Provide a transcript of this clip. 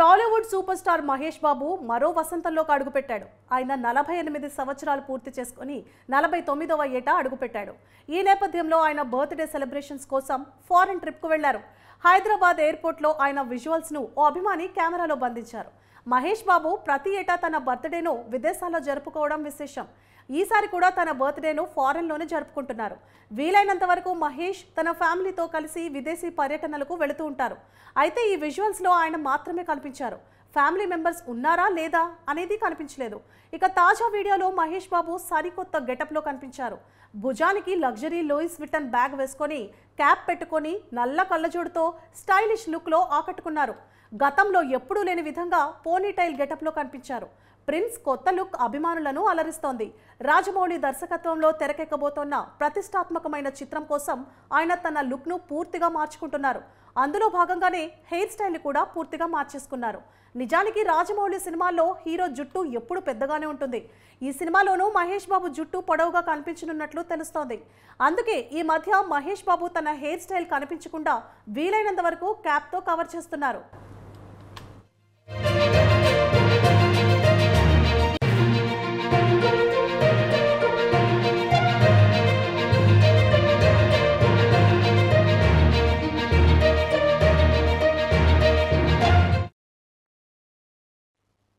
Tollywood super star Mahesh Babu మరో వసంతంలోకి అడుగుపెట్టాడు. ఆయన 48 సంవత్సరాలు పూర్తి చేసుకుని 49వ ఏట అడుగుపెట్టాడు. ఈ నేపథ్యంలో ఆయన బర్త్డే సెలబ్రేషన్స్ కోసం ఫారెన్ ట్రిప్కు వెళ్లారు. హైదరాబాద్ ఎయిర్పోర్ట్లో ఆయన విజువల్స్ను ఓ అభిమాని కెమెరాలో బంధించారు. మహేష్ బాబు ప్రతి ఏటా తన బర్త్డేను విదేశాల్లో జరుపుకోవడం విశేషం. ఈసారి కూడా తన బర్త్డేను ఫారెన్లోనే జరుపుకుంటున్నారు. వీలైనంత వరకు మహేష్ తన ఫ్యామిలీతో కలిసి విదేశీ పర్యటనలకు వెళుతూ ఉంటారు. అయితే ఈ విజువల్స్లో ఆయన మాత్రమే కనిపించారు. ఫ్యామిలీ మెంబర్స్ ఉన్నారా లేదా అనేది కనిపించలేదు. ఇక తాజా వీడియోలో మహేష్ బాబు సరికొత్త గెటప్లో కనిపించారు. భుజానికి లగ్జరీ లూయిస్ విటన్ బ్యాగ్ వేసుకొని క్యాప్ పెట్టుకొని నల్ల కళ్ళజోడుతో స్టైలిష్ లుక్లో ఆకట్టుకున్నారు. గతంలో ఎప్పుడూ లేని విధంగా పోనీటైల్ గెటప్లో కనిపించారు. ప్రిన్స్ కొత్త లుక్ అభిమానులను అలరిస్తోంది. రాజమౌళి దర్శకత్వంలో తెరకెక్కబోతోన్న ప్రతిష్టాత్మకమైన చిత్రం కోసం ఆయన తన లుక్ను పూర్తిగా మార్చుకుంటున్నారు. అందులో భాగంగానే హెయిర్ స్టైల్ కూడా పూర్తిగా మార్చేసుకున్నారు. నిజానికి రాజమౌళి సినిమాల్లో హీరో జుట్టు ఎప్పుడు పెద్దగానే ఉంటుంది. ఈ సినిమాలోనూ మహేష్ బాబు జుట్టు పొడవుగా కనిపించనున్నట్లు తెలుస్తోంది. అందుకే ఈ మధ్య మహేష్ బాబు తన హెయిర్ స్టైల్ కనిపించకుండా వీలైనంత వరకు క్యాప్తో కవర్ చేస్తున్నారు.